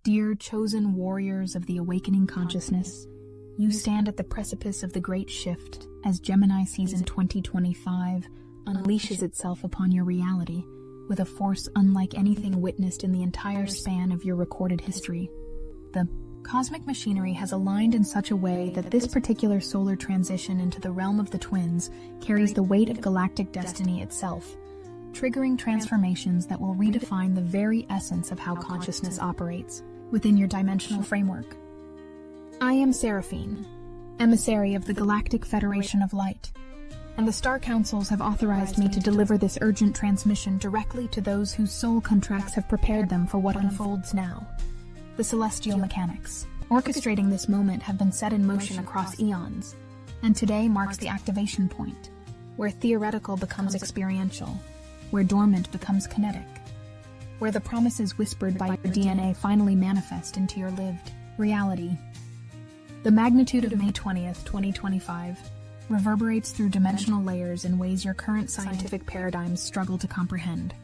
Dear chosen warriors of the awakening consciousness, you stand at the precipice of the Great Shift as Gemini season 2025 unleashes itself upon your reality with a force unlike anything witnessed in the entire span of your recorded history. The cosmic machinery has aligned in such a way that this particular solar transition into the realm of the twins carries the weight of galactic destiny itself, triggering transformations that will redefine the very essence of how consciousness operates within your dimensional framework. I am Seraphine, emissary of the Galactic Federation of Light, and the Star Councils have authorized me to deliver this urgent transmission directly to those whose soul contracts have prepared them for what unfolds now. The celestial mechanics orchestrating this moment have been set in motion across eons, and today marks the activation point, where theoretical becomes experiential, where dormant becomes kinetic, where the promises whispered by your DNA finally manifest into your lived reality. The magnitude of May 20th, 2025 reverberates through dimensional layers in ways your current scientific paradigms struggle to comprehend.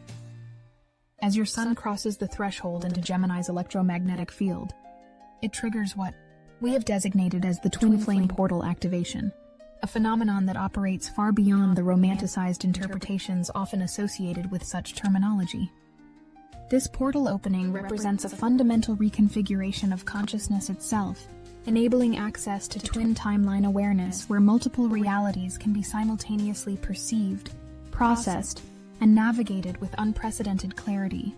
As your sun crosses the threshold into Gemini's electromagnetic field, it triggers what we have designated as the twin flame portal activation, a phenomenon that operates far beyond the romanticized interpretations often associated with such terminology. This portal opening represents a fundamental reconfiguration of consciousness itself, enabling access to twin timeline awareness where multiple realities can be simultaneously perceived, processed, and navigated with unprecedented clarity.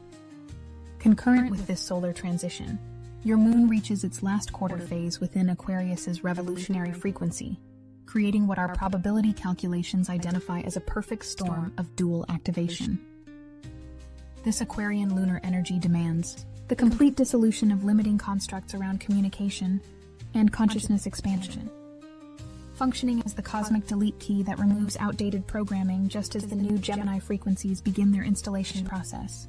Concurrent with this solar transition, your moon reaches its last quarter phase within Aquarius's revolutionary frequency, creating what our probability calculations identify as a perfect storm of dual activation. This Aquarian lunar energy demands the complete dissolution of limiting constructs around communication and consciousness expansion, functioning as the cosmic delete key that removes outdated programming just as the new Gemini frequencies begin their installation process.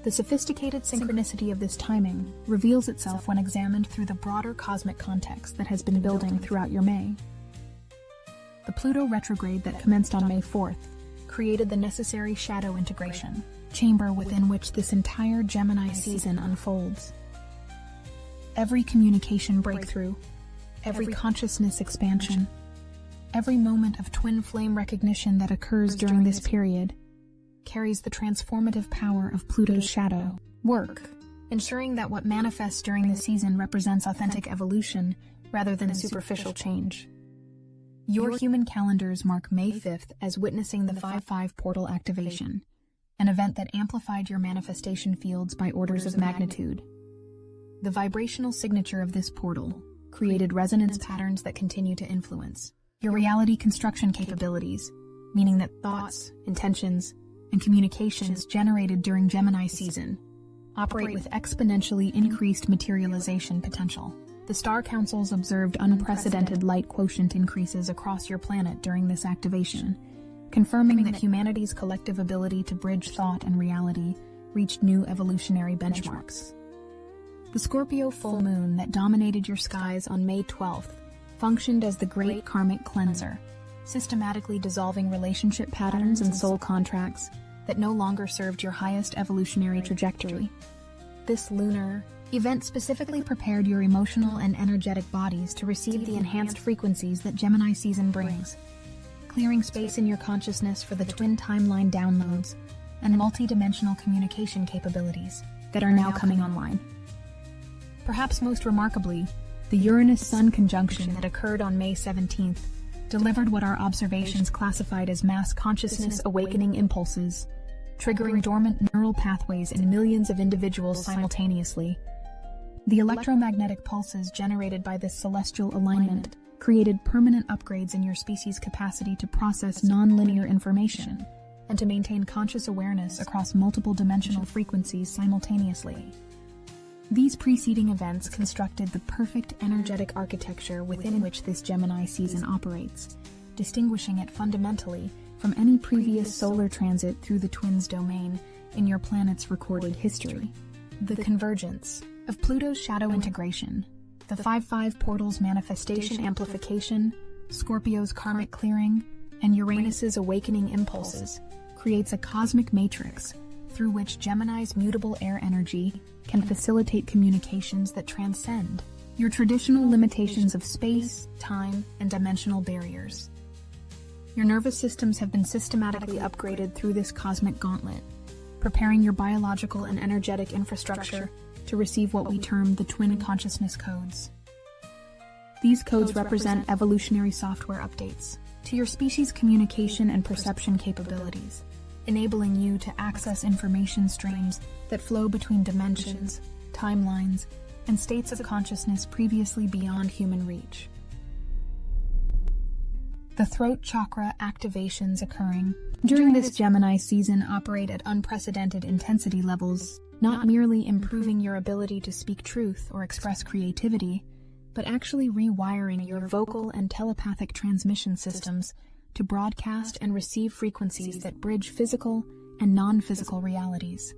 The sophisticated synchronicity of this timing reveals itself when examined through the broader cosmic context that has been building throughout your May. The Pluto retrograde that commenced on May 4th created the necessary shadow integration chamber within which this entire Gemini season unfolds. Every communication breakthrough, every consciousness expansion, every moment of twin flame recognition that occurs during this period carries the transformative power of Pluto's shadow work, ensuring that what manifests during this season represents authentic evolution rather than superficial change. Your human calendars mark May 5th as witnessing the 5-5 portal activation, an event that amplified your manifestation fields by orders of magnitude. The vibrational signature of this portal created resonance patterns that continue to influence your reality construction capabilities, meaning that thoughts, intentions, and communications generated during Gemini season operate with exponentially increased materialization potential. The Star Councils observed unprecedented light quotient increases across your planet during this activation, confirming that humanity's collective ability to bridge thought and reality reached new evolutionary benchmarks. The Scorpio full moon that dominated your skies on May 12th functioned as the great karmic cleanser, systematically dissolving relationship patterns and soul contracts that no longer served your highest evolutionary trajectory. This lunar event specifically prepared your emotional and energetic bodies to receive the enhanced frequencies that Gemini season brings, clearing space in your consciousness for the twin timeline downloads and multidimensional communication capabilities that are now coming online. Perhaps most remarkably, the Uranus-Sun conjunction that occurred on May 17th delivered what our observations classified as mass consciousness awakening impulses, triggering dormant neural pathways in millions of individuals simultaneously. The electromagnetic pulses generated by this celestial alignment created permanent upgrades in your species' capacity to process non-linear information and to maintain conscious awareness across multiple dimensional frequencies simultaneously. These preceding events constructed the perfect energetic architecture within which this Gemini season operates, distinguishing it fundamentally from any previous solar transit through the twins domain in your planet's recorded history. The convergence of Pluto's shadow integration, the 5-5 portal's manifestation amplification, Scorpio's karmic clearing, and Uranus's awakening impulses creates a cosmic matrix through which Gemini's mutable air energy can facilitate communications that transcend your traditional limitations of space, time, and dimensional barriers. Your nervous systems have been systematically upgraded through this cosmic gauntlet, preparing your biological and energetic infrastructure to receive what we term the twin consciousness codes. These codes represent evolutionary software updates to your species' communication and perception capabilities, enabling you to access information streams that flow between dimensions, timelines, and states of consciousness previously beyond human reach. The throat chakra activations occurring during this Gemini season operate at unprecedented intensity levels, not merely improving your ability to speak truth or express creativity, but actually rewiring your vocal and telepathic transmission systems to broadcast and receive frequencies that bridge physical and non-physical realities.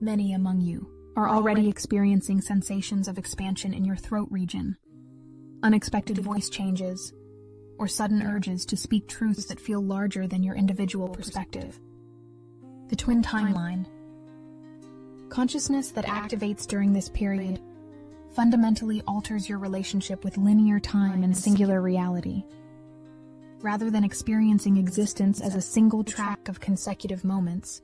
Many among you are already experiencing sensations of expansion in your throat region, unexpected voice changes, or sudden urges to speak truths that feel larger than your individual perspective. The twin timeline. Consciousness that activates during this period fundamentally alters your relationship with linear time and singular reality. Rather than experiencing existence as a single track of consecutive moments,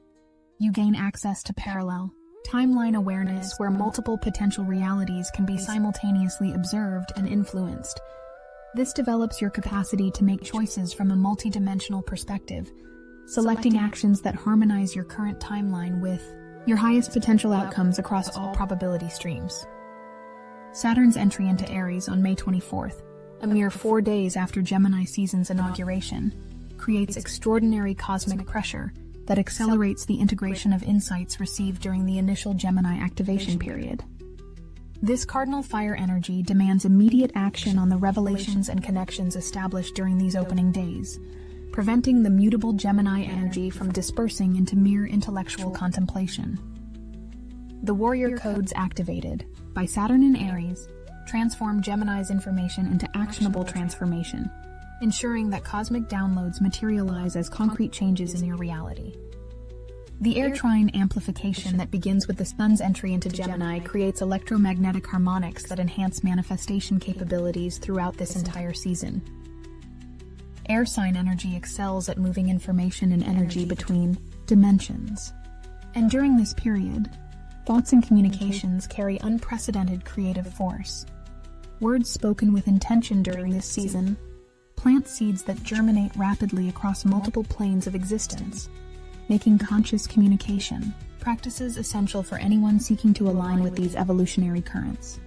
you gain access to parallel, timeline awareness where multiple potential realities can be simultaneously observed and influenced. This develops your capacity to make choices from a multidimensional perspective, selecting actions that harmonize your current timeline with your highest potential outcomes across all probability streams. Saturn's entry into Aries on May 24th, a mere 4 days after Gemini season's inauguration, creates extraordinary cosmic pressure that accelerates the integration of insights received during the initial Gemini activation period. This cardinal fire energy demands immediate action on the revelations and connections established during these opening days, preventing the mutable Gemini energy from dispersing into mere intellectual contemplation. The warrior codes activated by Saturn in Aries transform Gemini's information into actionable transformation, ensuring that cosmic downloads materialize as concrete changes in your reality. The air trine amplification that begins with the Sun's entry into Gemini creates electromagnetic harmonics that enhance manifestation capabilities throughout this entire season. Air sign energy excels at moving information and energy between dimensions. And during this period, thoughts and communications carry unprecedented creative force. Words spoken with intention during this season plant seeds that germinate rapidly across multiple planes of existence, making conscious communication practices essential for anyone seeking to align with these evolutionary currents.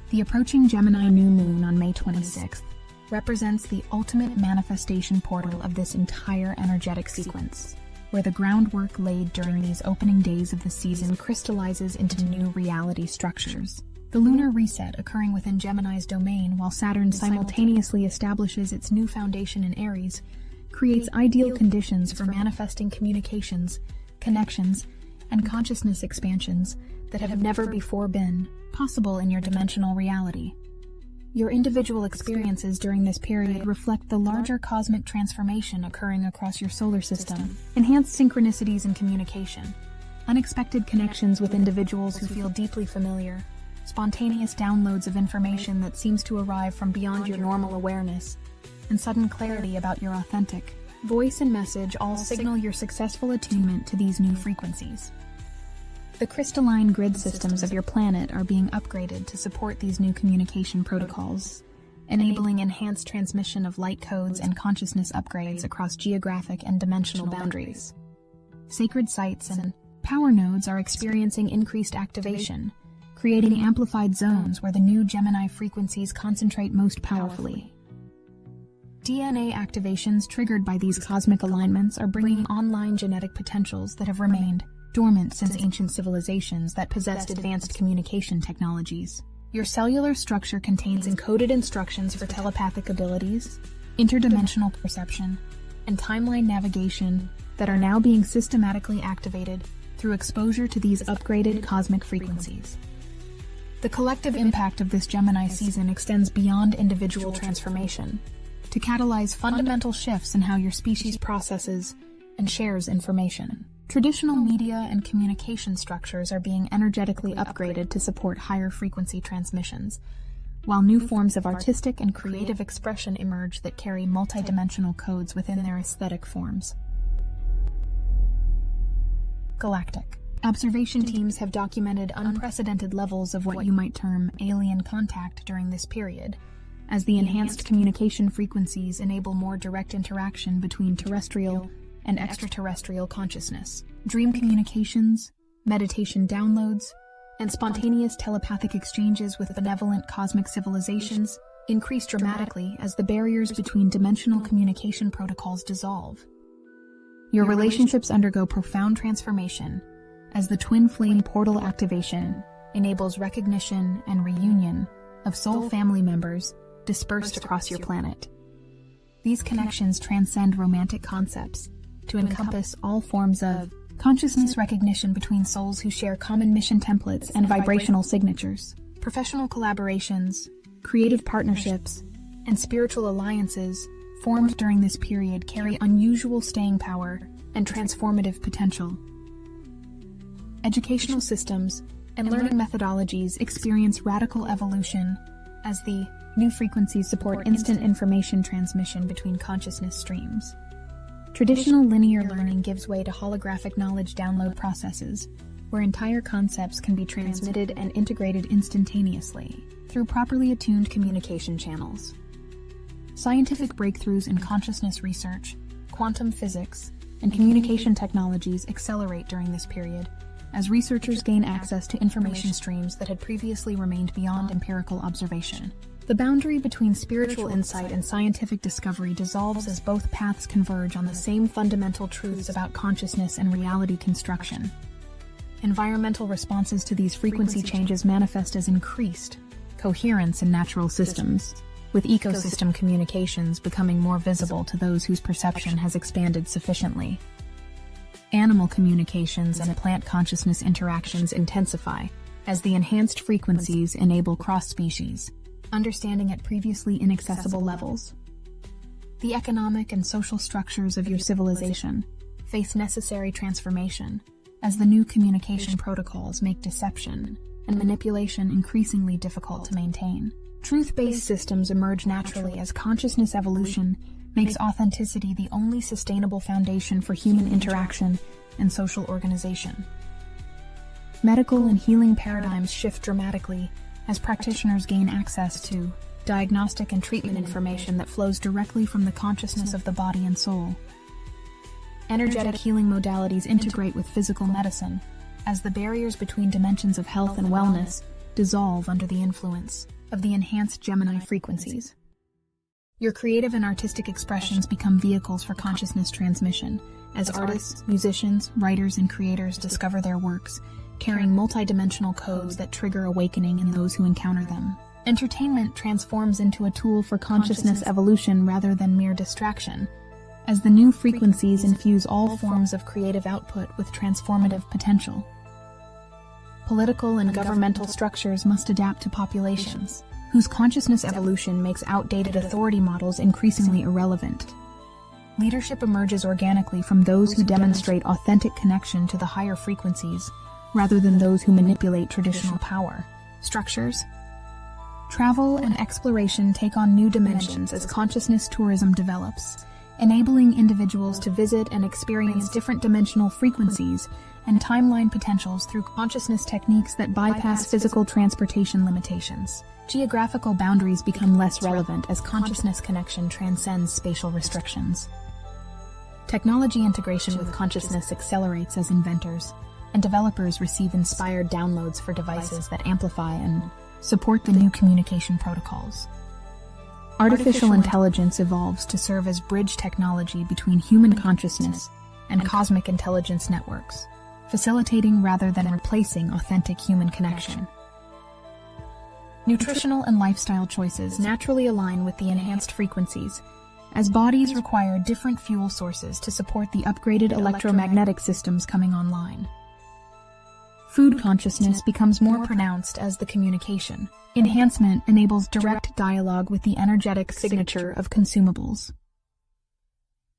The approaching Gemini new moon on May 26th represents the ultimate manifestation portal of this entire energetic sequence, where the groundwork laid during these opening days of the season crystallizes into new reality structures. The lunar reset occurring within Gemini's domain while Saturn simultaneously establishes its new foundation in Aries creates ideal conditions for manifesting communications, connections, and consciousness expansions that have never before been possible in your dimensional reality. Your individual experiences during this period reflect the larger cosmic transformation occurring across your solar system. Enhanced synchronicities in communication, unexpected connections with individuals who feel deeply familiar, spontaneous downloads of information that seems to arrive from beyond your normal awareness, and sudden clarity about your authentic voice and message all signal your successful attunement to these new frequencies. The crystalline grid systems of your planet are being upgraded to support these new communication protocols, enabling enhanced transmission of light codes and consciousness upgrades across geographic and dimensional boundaries. Sacred sites and power nodes are experiencing increased activation, creating amplified zones where the new Gemini frequencies concentrate most powerfully. DNA activations triggered by these cosmic alignments are bringing online genetic potentials that have remained dormant since ancient civilizations that possessed advanced communication technologies. Your cellular structure contains encoded instructions for telepathic abilities, interdimensional perception, and timeline navigation that are now being systematically activated through exposure to these upgraded cosmic frequencies. The collective impact of this Gemini season extends beyond individual transformation to catalyze fundamental shifts in how your species processes and shares information. Traditional media and communication structures are being energetically upgraded to support higher frequency transmissions, while new forms of artistic and creative expression emerge that carry multidimensional codes within their aesthetic forms. Galactic. Observation teams have documented unprecedented levels of what you might term alien contact during this period, as the enhanced communication frequencies enable more direct interaction between terrestrial and extraterrestrial consciousness. Dream communications, meditation downloads, and spontaneous telepathic exchanges with benevolent cosmic civilizations increase dramatically as the barriers between dimensional communication protocols dissolve. Your relationships undergo profound transformation as the twin flame portal activation enables recognition and reunion of soul family members dispersed across your planet. These connections transcend romantic concepts to encompass all forms of consciousness recognition between souls who share common mission templates and vibrational signatures. Professional collaborations, creative partnerships, and spiritual alliances formed during this period carry unusual staying power and transformative potential. Educational systems and learning methodologies experience radical evolution as the new frequencies support instant information transmission between consciousness streams. Traditional linear learning gives way to holographic knowledge download processes, where entire concepts can be transmitted and integrated instantaneously through properly attuned communication channels. Scientific breakthroughs in consciousness research, quantum physics, and communication technologies accelerate during this period, as researchers gain access to information streams that had previously remained beyond empirical observation. The boundary between spiritual insight and scientific discovery dissolves as both paths converge on the same fundamental truths about consciousness and reality construction. Environmental responses to these frequency changes manifest as increased coherence in natural systems, with ecosystem communications becoming more visible to those whose perception has expanded sufficiently. Animal communications and plant consciousness interactions intensify as the enhanced frequencies enable cross-species understanding at previously inaccessible levels. The economic and social structures of your civilization face necessary transformation as the new communication protocols make deception and manipulation increasingly difficult to maintain. Truth-based systems emerge naturally as consciousness evolution makes authenticity the only sustainable foundation for human interaction and social organization. Medical and healing paradigms shift dramatically as practitioners gain access to diagnostic and treatment information that flows directly from the consciousness of the body and soul. Energetic healing modalities integrate with physical medicine as the barriers between dimensions of health and wellness dissolve under the influence of the enhanced Gemini frequencies. Your creative and artistic expressions become vehicles for consciousness transmission as artists, musicians, writers, and creators discover their works, carrying multidimensional codes that trigger awakening in those who encounter them. Entertainment transforms into a tool for consciousness evolution rather than mere distraction, as the new frequencies infuse all forms of creative output with transformative potential. Political and governmental structures must adapt to populations whose consciousness evolution makes outdated authority models increasingly irrelevant. Leadership emerges organically from those who demonstrate authentic connection to the higher frequencies, rather than those who manipulate traditional power structures. Travel and exploration take on new dimensions as consciousness tourism develops, enabling individuals to visit and experience different dimensional frequencies and timeline potentials through consciousness techniques that bypass physical transportation limitations. Geographical boundaries become less relevant as consciousness connection transcends spatial restrictions. Technology integration with consciousness accelerates as inventors and developers receive inspired downloads for devices that amplify and support the new communication protocols. Artificial intelligence evolves to serve as bridge technology between human consciousness and cosmic intelligence networks, facilitating rather than replacing authentic human connection. Nutritional and lifestyle choices naturally align with the enhanced frequencies, as bodies require different fuel sources to support the upgraded electromagnetic systems coming online. Food consciousness becomes more pronounced as the communication enhancement enables direct dialogue with the energetic signature of consumables.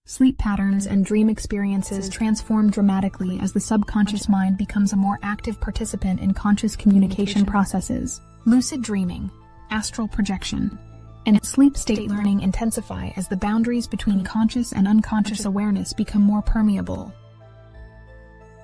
Sleep patterns and dream experiences transform dramatically as the subconscious mind becomes a more active participant in conscious communication processes. Lucid dreaming, astral projection, and sleep state learning intensify as the boundaries between conscious and unconscious awareness become more permeable.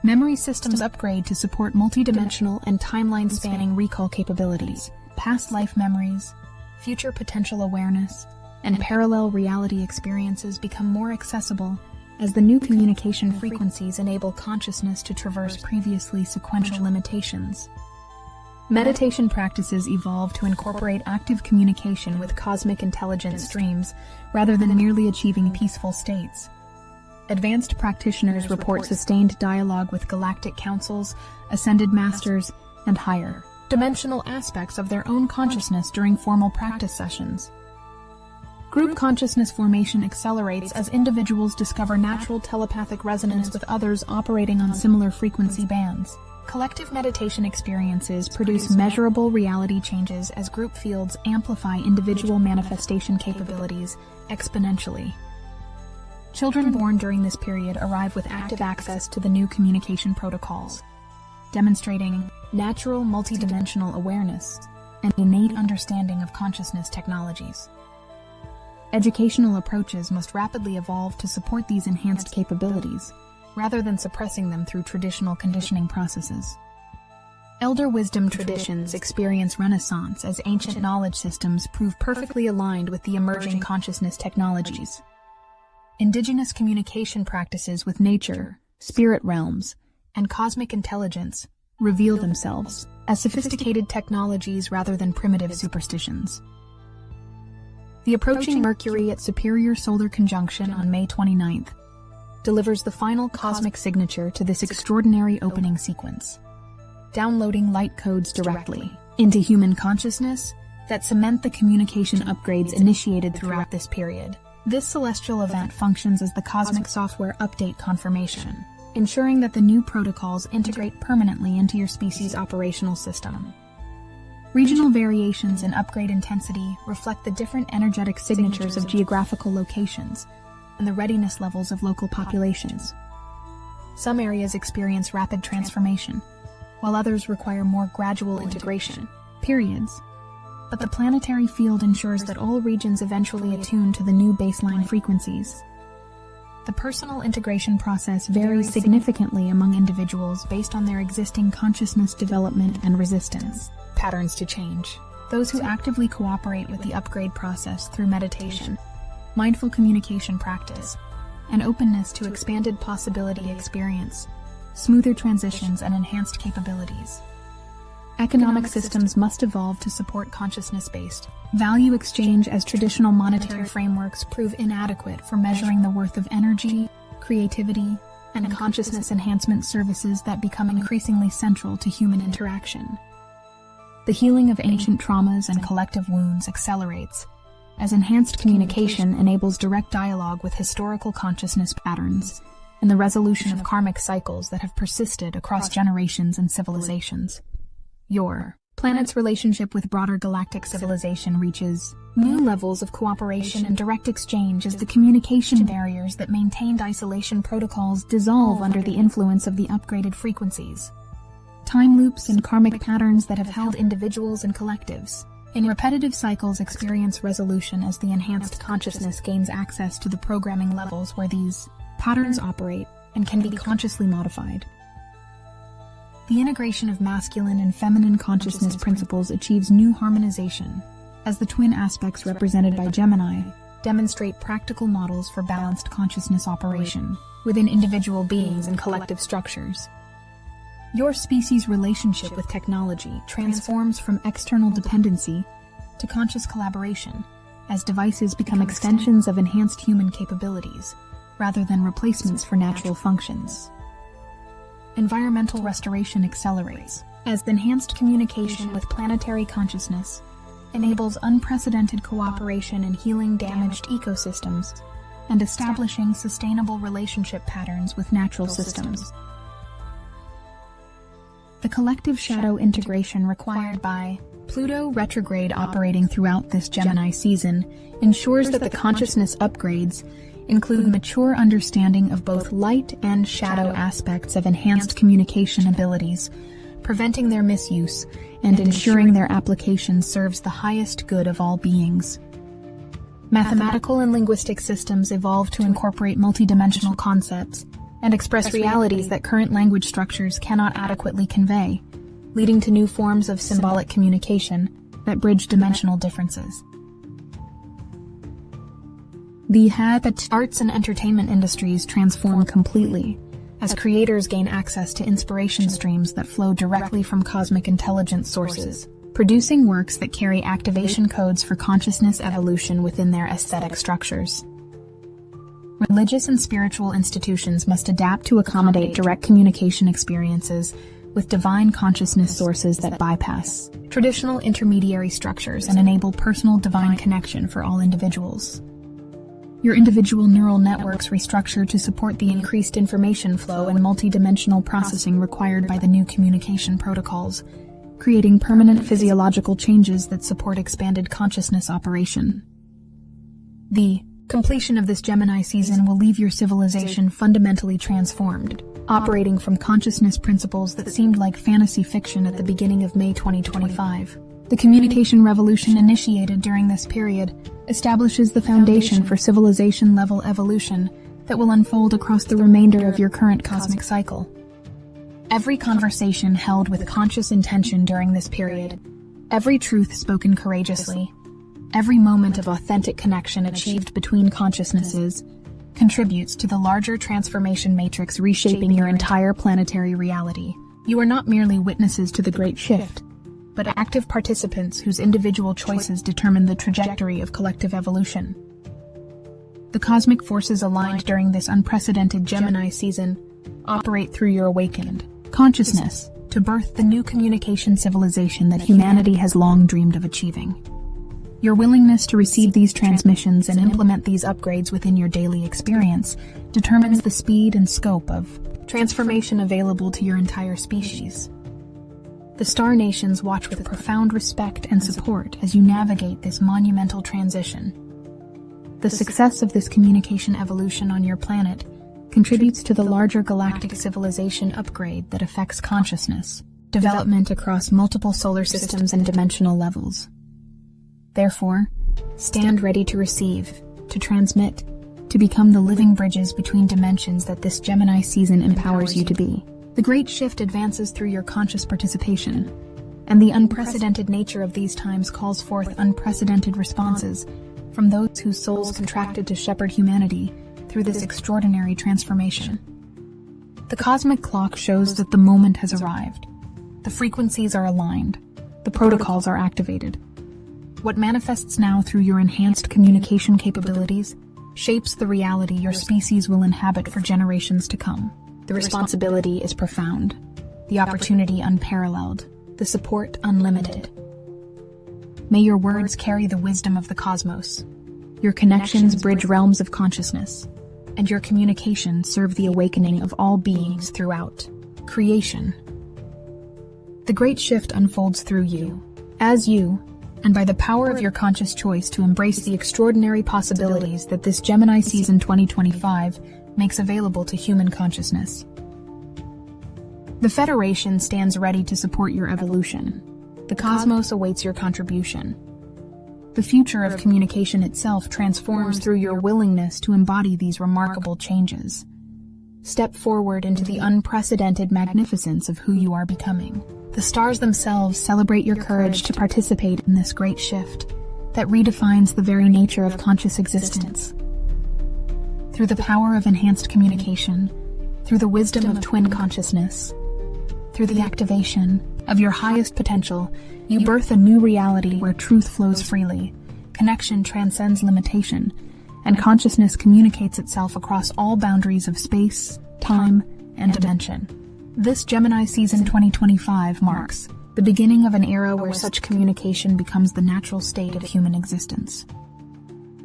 Memory systems upgrade to support multidimensional and timeline-spanning recall capabilities. Past life memories, future potential awareness, and parallel reality experiences become more accessible as the new communication frequencies enable consciousness to traverse previously sequential limitations. Meditation practices evolve to incorporate active communication with cosmic intelligence streams rather than merely achieving peaceful states. Advanced practitioners report sustained dialogue with galactic councils, ascended masters, and higher dimensional aspects of their own consciousness during formal practice sessions. Group consciousness formation accelerates as individuals discover natural telepathic resonance with others operating on similar frequency bands. Collective meditation experiences produce measurable reality changes as group fields amplify individual manifestation capabilities exponentially. Children born during this period arrive with active access to the new communication protocols, demonstrating natural multidimensional awareness and innate understanding of consciousness technologies. Educational approaches must rapidly evolve to support these enhanced capabilities, rather than suppressing them through traditional conditioning processes. Elder wisdom traditions experience renaissance as ancient knowledge systems prove perfectly aligned with the emerging consciousness technologies. Indigenous communication practices with nature, spirit realms, and cosmic intelligence reveal themselves as sophisticated technologies rather than primitive superstitions. The approaching Mercury at superior solar conjunction on May 29th delivers the final cosmic signature to this extraordinary opening sequence, downloading light codes directly into human consciousness that cement the communication upgrades initiated throughout this period. This celestial event functions as the cosmic software update confirmation, ensuring that the new protocols integrate permanently into your species' operational system. Regional variations in upgrade intensity reflect the different energetic signatures of geographical locations and the readiness levels of local populations. Some areas experience rapid transformation, while others require more gradual integration periods. But the planetary field ensures that all regions eventually attune to the new baseline frequencies. The personal integration process varies significantly among individuals based on their existing consciousness development and resistance patterns to change. Those who actively cooperate with the upgrade process through meditation, mindful communication practice, and openness to expanded possibility experience smoother transitions and enhanced capabilities. Economic systems must evolve to support consciousness-based value exchange as traditional monetary frameworks prove inadequate for measuring the worth of energy, creativity, and consciousness enhancement services that become increasingly central to human interaction. The healing of ancient traumas and collective wounds accelerates, as enhanced communication enables direct dialogue with historical consciousness patterns and the resolution of karmic cycles that have persisted across generations and civilizations. Your planet's relationship with broader galactic civilization reaches new levels of cooperation and direct exchange as the communication barriers that maintained isolation protocols dissolve under the influence of the upgraded frequencies. Time loops and karmic patterns that have held individuals and collectives in repetitive cycles experience resolution as the enhanced consciousness gains access to the programming levels where these patterns operate and can be consciously modified. The integration of masculine and feminine consciousness principles achieves new harmonization, as the twin aspects represented by Gemini demonstrate practical models for balanced consciousness operation within individual beings and collective structures. Your species' relationship with technology transforms from external dependency to conscious collaboration, as devices become extensions of enhanced human capabilities, rather than replacements for natural functions. Environmental restoration accelerates, as the enhanced communication with planetary consciousness enables unprecedented cooperation in healing damaged ecosystems and establishing sustainable relationship patterns with natural systems. The collective shadow integration required by Pluto retrograde operating throughout this Gemini season ensures that the consciousness upgrades include mature understanding of both light and shadow aspects of enhanced communication abilities, preventing their misuse and ensuring their application serves the highest good of all beings. Mathematical and linguistic systems evolve to incorporate multidimensional concepts and express realities that current language structures cannot adequately convey, leading to new forms of symbolic communication that bridge dimensional differences. The arts and entertainment industries transform completely as creators gain access to inspiration streams that flow directly from cosmic intelligence sources, producing works that carry activation codes for consciousness evolution within their aesthetic structures. Religious and spiritual institutions must adapt to accommodate direct communication experiences with divine consciousness sources that bypass traditional intermediary structures and enable personal divine connection for all individuals. Your individual neural networks restructure to support the increased information flow and multidimensional processing required by the new communication protocols, creating permanent physiological changes that support expanded consciousness operation. The completion of this Gemini season will leave your civilization fundamentally transformed, operating from consciousness principles that seemed like fantasy fiction at the beginning of May 2025. The communication revolution initiated during this period establishes the foundation for civilization-level evolution that will unfold across the remainder of your current cosmic cycle. Every conversation held with conscious intention during this period, every truth spoken courageously, every moment of authentic connection achieved between consciousnesses contributes to the larger transformation matrix reshaping your entire planetary reality. You are not merely witnesses to the Great Shift, but active participants whose individual choices determine the trajectory of collective evolution. The cosmic forces aligned during this unprecedented Gemini season operate through your awakened consciousness to birth the new communication civilization that humanity has long dreamed of achieving. Your willingness to receive these transmissions and implement these upgrades within your daily experience determines the speed and scope of transformation available to your entire species. The star nations watch with profound respect and support as you navigate this monumental transition. The success of this communication evolution on your planet contributes to the larger galactic civilization upgrade that affects consciousness, development across multiple solar systems and dimensional levels. Therefore, stand ready to receive, to transmit, to become the living bridges between dimensions that this Gemini season empowers you to be. The Great Shift advances through your conscious participation, and the unprecedented nature of these times calls forth unprecedented responses from those whose souls contracted to shepherd humanity through this extraordinary transformation. The cosmic clock shows that the moment has arrived. The frequencies are aligned. The protocols are activated. What manifests now through your enhanced communication capabilities shapes the reality your species will inhabit for generations to come. The responsibility is profound, the opportunity unparalleled, the support unlimited. May your words carry the wisdom of the cosmos, your connections bridge realms of consciousness, and your communication serve the awakening of all beings throughout creation. The Great Shift unfolds through you, as you, and by the power of your conscious choice to embrace the extraordinary possibilities that this Gemini season 2025 makes available to human consciousness. The Federation stands ready to support your evolution. The cosmos awaits your contribution. The future of communication itself transforms through your willingness to embody these remarkable changes. Step forward into the unprecedented magnificence of who you are becoming. The stars themselves celebrate your courage to participate in this great shift that redefines the very nature of conscious existence. Through the power of enhanced communication, through the wisdom of twin consciousness, through the activation of your highest potential, you birth a new reality where truth flows freely, connection transcends limitation, and consciousness communicates itself across all boundaries of space, time, and dimension. This Gemini season 2025 marks the beginning of an era where such communication becomes the natural state of human existence.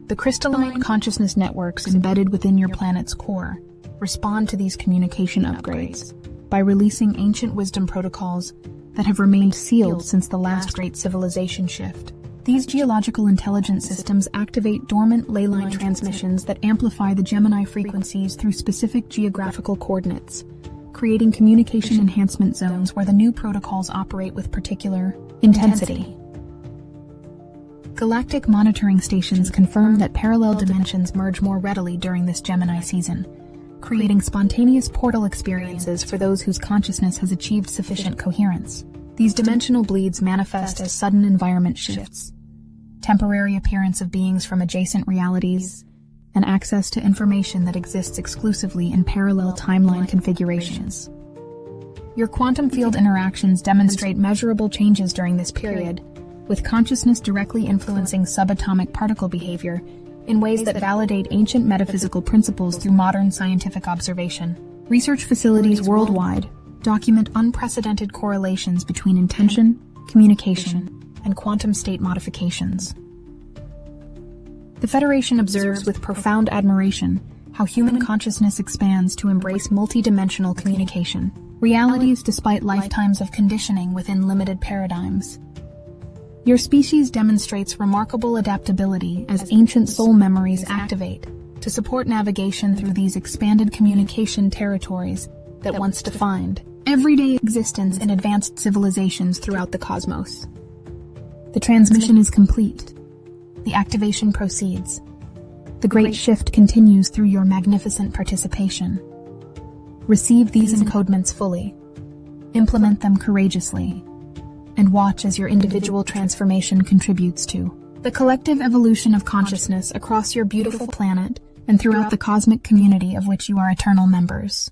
The crystalline consciousness networks embedded within your planet's core respond to these communication upgrades by releasing ancient wisdom protocols that have remained sealed since the last great civilization shift. These geological intelligence systems activate dormant ley line transmissions that amplify the Gemini frequencies through specific geographical coordinates, creating communication enhancement zones where the new protocols operate with particular intensity. Galactic monitoring stations confirm that parallel dimensions merge more readily during this Gemini season, creating spontaneous portal experiences for those whose consciousness has achieved sufficient coherence. These dimensional bleeds manifest as sudden environment shifts, temporary appearance of beings from adjacent realities, and access to information that exists exclusively in parallel timeline configurations. Your quantum field interactions demonstrate measurable changes during this period, with consciousness directly influencing subatomic particle behavior in ways that validate ancient metaphysical principles through modern scientific observation. Research facilities worldwide document unprecedented correlations between intention, communication, and quantum state modifications. The Federation observes with profound admiration how human consciousness expands to embrace multidimensional communication, realities despite lifetimes of conditioning within limited paradigms. Your species demonstrates remarkable adaptability as ancient soul memories activate to support navigation through these expanded communication territories that once defined everyday existence in advanced civilizations throughout the cosmos. The transmission is complete. The activation proceeds. The Great Shift continues through your magnificent participation. Receive these encodements fully. Implement them courageously. And watch as your individual transformation contributes to the collective evolution of consciousness across your beautiful planet and throughout the cosmic community of which you are eternal members.